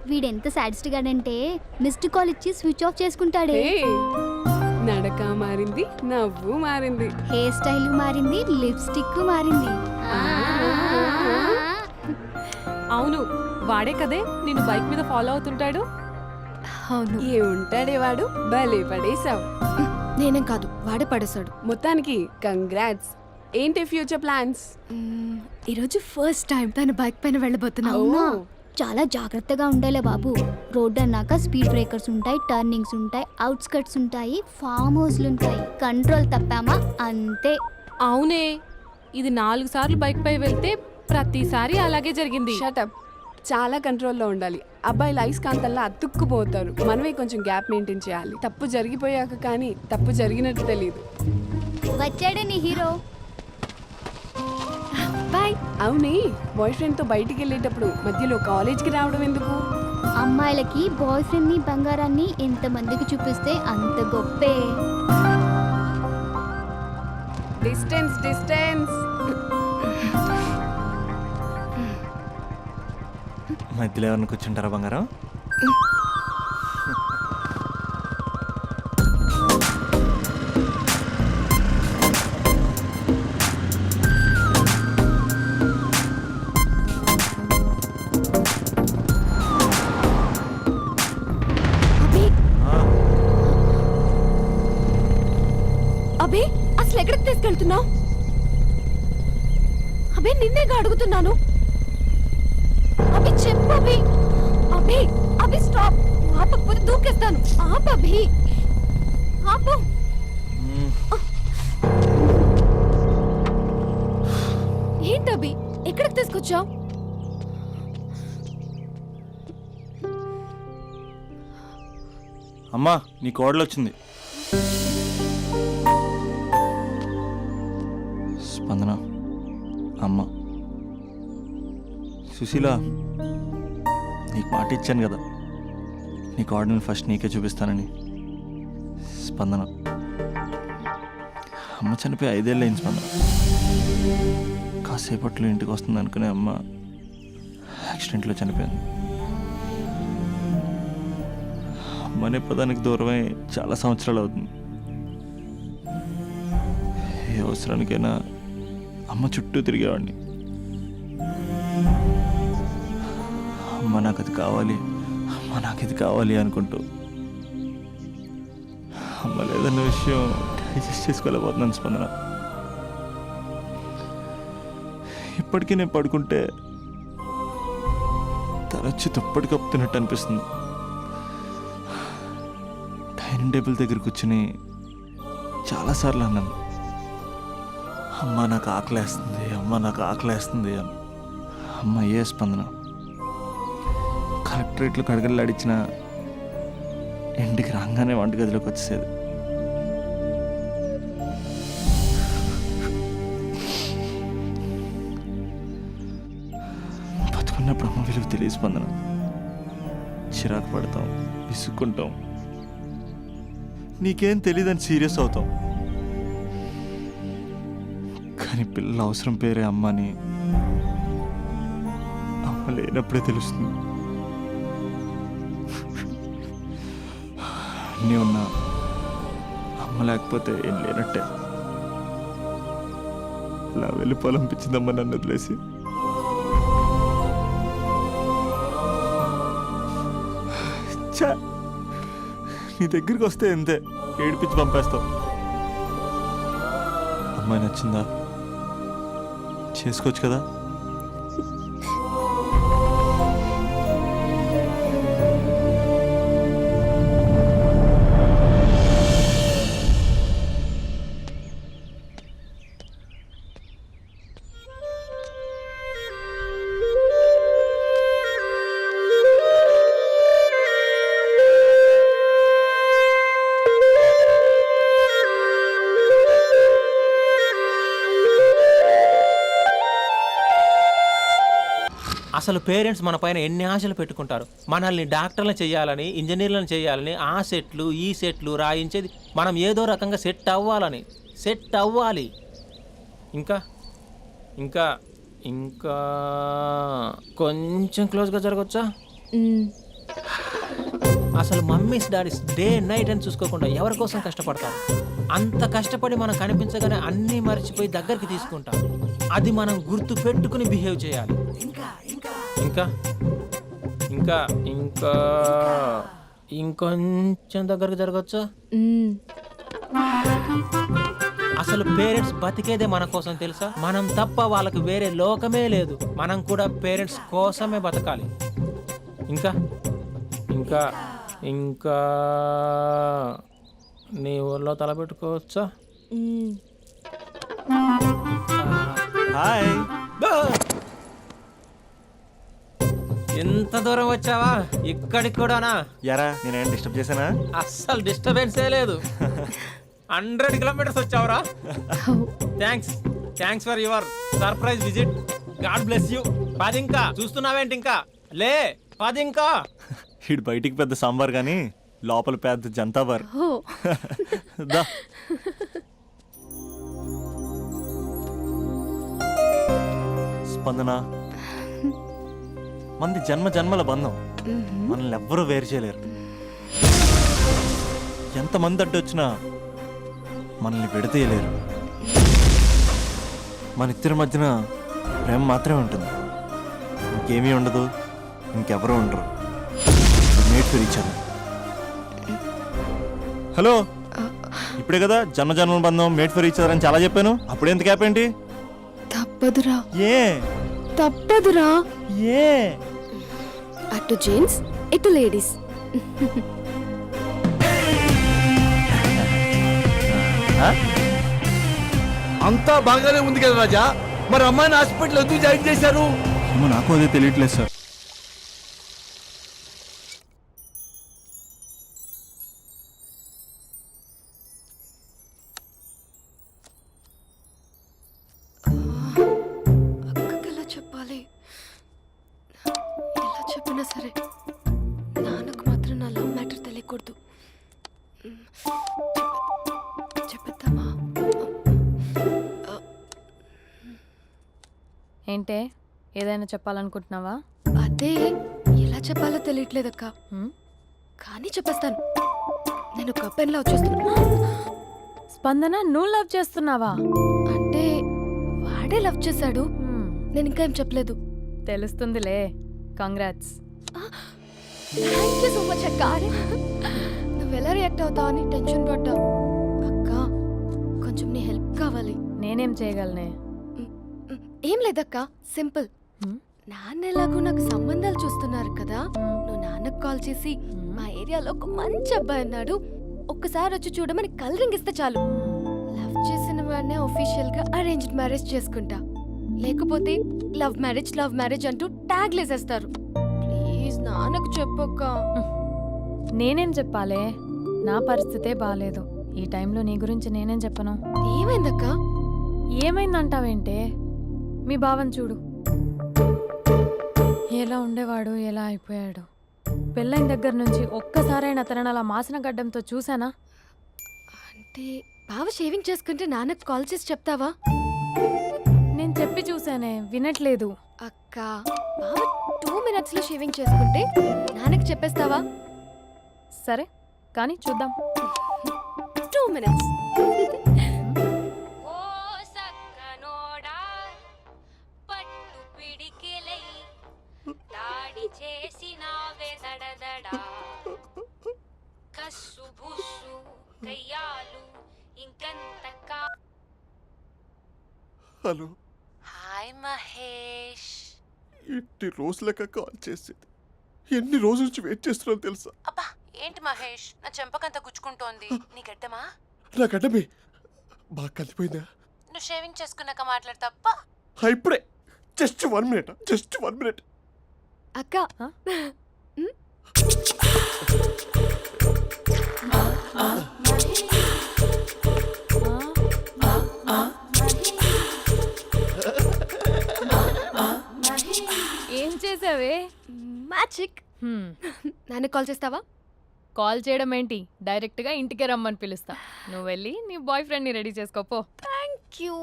వీడెంత sadist గాడంటే missed call ఇచ్చి switch off చేసుకుంటాడే. నడక మారింది, నవ్వు మారింది, హెయిర్ స్టైల్ మారింది, లిప్స్టిక్ మారింది. అవును, వాడే కదే నిన్ను బైక్ మీద ఫాలో అవుతుంటాడు. అవును, ఏ ఉంటాడే వాడు, భలే పడేసావు. నేనేం కాదు, వాడే పడేశాడు. మొత్తానికి కంగ్రాట్స్. ఏంటి ఫ్యూచర్ ప్లాన్స్? ఈరోజు ఫస్ట్ టైం తన బైక్ పైన వెళ్ళబోతున్నా. అవునా? చాలా జాగ్రత్తగా ఉండాలే బాబు. రోడ్ అన్నాక స్పీడ్ బ్రేకర్స్ ఉంటాయి, టర్నింగ్స్ ఉంటాయి, అవుట్స్కట్స్ ఉంటాయి, ఫామ్ హౌస్లు ఉంటాయి. కంట్రోల్ తప్పామా అంతే. అవునే, ఇది 4 సార్లు బైక్ పై వెళ్తే ప్రతిసారి అలాగే జరిగింది. షటప్. చాలా కంట్రోల్లో ఉండాలి. అబ్బాయిలు అయస్కాంతల్లా అతుక్కుపోతారు. మనమే కొంచెం గ్యాప్ మెయింటైన్ చేయాలి. తప్పు జరిగిపోయాక కానీ తప్పు జరిగినట్టు తెలియదు. వచ్చాడే నీ హీరో. బాయ్. అవునే, బాయ్ ఫ్రెండ్తో బయటికి వెళ్ళేటప్పుడు మధ్యలో కాలేజ్కి రావడం ఎందుకు? అమ్మాయిలకి బాయ్ ఫ్రెండ్ ని బంగారాన్ని ఎంతమందికి చూపిస్తే అంత గొప్పే. Distance distance. మధ్యలో ఎవరిని కూర్చుంటారా బంగారం? అబే, అసలు ఎక్కడికి తీసుకెళ్తున్నావు? అబే, నిన్నేగా అడుగుతున్నాను. అబే చెప్పు అబే. అబే అబే స్టాప్. ఆపకపోతే దూకేస్తాను. ఆపు అబే, ఆపు. ఏంటబి, ఎక్కడికి తీసుకొచ్చావు? అమ్మా, నీ కోడలు వచ్చింది. స్పందన అమ్మ. సుశీల, నీకు మాట ఇచ్చాను కదా, నీ కోడల్ని ఫస్ట్ నీకే చూపిస్తానని. స్పందన, అమ్మ చనిపోయి 5 ఏళ్ళు అయింది స్పందన. కాసేపట్లో ఇంటికి వస్తుంది అనుకునే అమ్మ యాక్సిడెంట్లో చనిపోయింది. అమ్మ అనే పదానికి దూరమై చాలా సంవత్సరాలు అవుతుంది. ఏ అవసరానికైనా అమ్మ చుట్టూ తిరిగేవాడిని. అమ్మ నాకు అది కావాలి, అమ్మ నాకు ఇది కావాలి అనుకుంటూ అమ్మ లేదన్న విషయం డైజెస్ట్ చేసుకోలేకపోతున్నాను స్పందన. ఇప్పటికీ నేను పడుకుంటే తలొచ్చి దుప్పటి కప్పుతున్నట్టు అనిపిస్తుంది. డైనింగ్ టేబుల్ దగ్గర కూర్చుని చాలాసార్లు అన్నాను, అమ్మ నాకు ఆకలేస్తుంది, అమ్మ నాకు ఆకలేస్తుంది అని. అమ్మ ఏ స్పందన. కలెక్టరేట్లు కడగలాడిచ్చిన ఇంటికి రాగానే వంటగదిలోకి వచ్చేసేది. బతుకున్నప్పుడు అమ్మ విలువ తెలియ స్పందన. చిరాకు పడతాం, విసుక్కుంటాం, నీకేం తెలియదని సీరియస్ అవుతాం. కానీ పిల్లల అవసరం పేరే అమ్మని అమ్మ లేనప్పుడే తెలుస్తుంది. అన్నీ ఉన్నా అమ్మ లేకపోతే ఏం లేనట్టే. ఇలా వెళ్ళిపోవాలనిపించిందమ్మ నన్ను వదిలేసి. నీ దగ్గరికి వస్తే ఎంతే ఏడిపించి పంపేస్తావు. అమ్మాయి నచ్చిందా? చేసుకోవచ్చు కదా. అసలు పేరెంట్స్ మన పైన ఎన్ని ఆశలు పెట్టుకుంటారు. మనల్ని డాక్టర్లను చేయాలని, ఇంజనీర్లను చేయాలని, ఆ సెట్లు ఈ సెట్లు రాయించేది మనం ఏదో రకంగా సెట్ అవ్వాలి. ఇంకా ఇంకా ఇంకా కొంచెం క్లోజ్గా జరగచ్చా? అసలు మమ్మీస్ డాడీస్ డే నైట్ అని చూసుకోకుండా ఎవరి కోసం కష్టపడతారు? అంత కష్టపడి మనం కనిపించగానే అన్నీ మర్చిపోయి దగ్గరికి తీసుకుంటాం. అది మనం గుర్తు పెట్టుకుని బిహేవ్ చేయాలి. ఇంకా ఇంకా ఇంకా ఇంకొంచెం దగ్గరకు జరగచ్చా? అసలు పేరెంట్స్ బతికేదే మన కోసం తెలుసా? మనం తప్ప వాళ్ళకి వేరే లోకమే లేదు. మనం కూడా పేరెంట్స్ కోసమే బతకాలి. ఇంకా ఇంకా ఇంకా నీ ఊర్లో తలపెట్టుకోవచ్చా? హాయ్. ఎంత దూరం వచ్చావా? ఇక్కడికి కూడానా? యారా నేనేం డిస్టర్బ్ చేశానా? అస్సలు డిస్టర్బెన్సే లేదు. 100 కిలోమీటర్స్ వచ్చావురా. Thanks for your surprise visit. God bless you. 10 ఇంకా చూస్తున్నావేంటి? ఇంకా లే 10 ఇంకా. ఇటు బయటికి పెద్ద సాంబార్ కానీ లోపల పెద్ద జంతాబార్. దా. స్పందన, మనది జన్మ జన్మల బంధం. మనల్ని ఎవ్వరూ వేరు చేయలేరు. ఎంతమంది అడ్డొచ్చినా మనల్ని విడతీయలేరు. మన ఇద్దరి మధ్యన ప్రేమ మాత్రమే ఉంటుంది. ఇంకేమీ ఉండదు, ఇంకెవరూ ఉండరు. Made for each other. Hello, ఇప్పుడే కదా జన్మ జన్మ బంధం మేడ్ ఫర్ ఈచ్ అదర్ అని చాలా చెప్పాను. అప్పుడే ఎంత గ్యాప్ ఏంటి? తప్పదురా, ఏ తప్పదురా. ఏ అటు జెంట్స్ ఇటు లేడీస్. అంతా బాగానే ఉంది కదా రాజా, మరి అమ్మాయిని హాస్పిటల్ ఎందుకు జాయిన్ చేశారు? ఏమో నాకు అదే తెలియట్లేదు సార్. అక్కకి ఎలా చెప్పాలి? ఎలా చెప్పినా సరే నాన్నకు మాత్రం నా లవ్ మ్యాటర్ తెలియకూడదు. చెప్పేద్దామా? ఏంటే ఏదైనా చెప్పాలనుకుంటున్నావా? అదే ఎలా చెప్పాలో తెలియట్లేదక్క. కానీ చెప్పేస్తాను. నేను ఒక అబ్బాయిని లవ్ చేస్తున్నా. స్పందన, నువ్వు లవ్ చేస్తున్నావా? అంటే వాడే లవ్ చేశాడు. నేను ఇంకా ఏం చెప్పలేదు. తెలుస్తుందిలే. Congrats. Thank you so much అక్క. నువ్వు ఎలా రియాక్ట్ అవుతావు అని టెన్షన్ పడ్డా. అక్క, కొంచెం నీ హెల్ప్ కావాలి. నేనేం చేయగలనే? ఏం లేదక్క, సింపుల్. నాన్న ఎలాగో నాకు సంబంధాలు చూస్తున్నారు కదా, నువ్వు నాన్నకు కాల్ చేసి మా ఏరియాలో ఒక మంచి అబ్బాయి అన్నాడు, ఒక్కసారి వచ్చి చూడమని కలరింగ్ ఇస్తే చాలు. లవ్ చేసిన వాడినే ఒఫీషియల్ గా అరేంజ్డ్ మ్యారేజ్ చేసుకుంటా. లేకపోతే లవ్ మ్యారేజ్ అంటూ ట్యాగ్ లేసేస్తారు. ప్లీజ్ నాన్నకు చెప్పక్క. నేనేం చెప్పాలే? నా పరిస్థితే బాగాలేదు. ఈ టైంలో నీ గురించి నేనేం చెప్పను? ఏమైందక్క? ఏమైందంటావేంటే? మీ భావం చూడు, ఎలా ఉండేవాడు, ఎలా అయిపోయాడు. పెళ్ళైన దగ్గర నుంచి ఒక్కసారైనా తనని అలా మాసిన గడ్డంతో చూసానా? అంటే బావ షేవింగ్ చేసుకుంటే నాన్నకు కాల్ చేసి చెప్తావా? నేను చెప్పి చూసానే, వినట్లేదు. అక్క, బావ 2 minutes లో షేవింగ్ చేసుకుంటే నాన్నకు చెప్పేస్తావా? సరే కానీ చూద్దాం. 2 minutes. Hello, hi Mahesh. ఎన్ని రోజులక కాల్ చేసేది? ఎన్ని రోజుల నుంచి వెయిట్ చేస్తున్నాను తెలుసా? అబ్బా ఏంటి మహేష్, నా చెంపకంత గుచ్చుకుంటోంది. నీ గడ్డమా? నా గడ్డమే బాగా కలిపోయిందా? నువ్వు షేవింగ్ చేసుకున్నాక మాట్లాడు తప్ప. ఇప్పుడే జస్ట్ 1 minute. అక్క, ఏం చేసావే? మ్యాజిక్. నాన్న కాల్ చేస్తావా? కాల్ చేయడం ఏంటి, డైరెక్ట్గా ఇంటికే రమ్మని పిలుస్తా. నువ్వు వెళ్ళి నీ బాయ్ ఫ్రెండ్ని రెడీ చేసుకోపో. Thank you.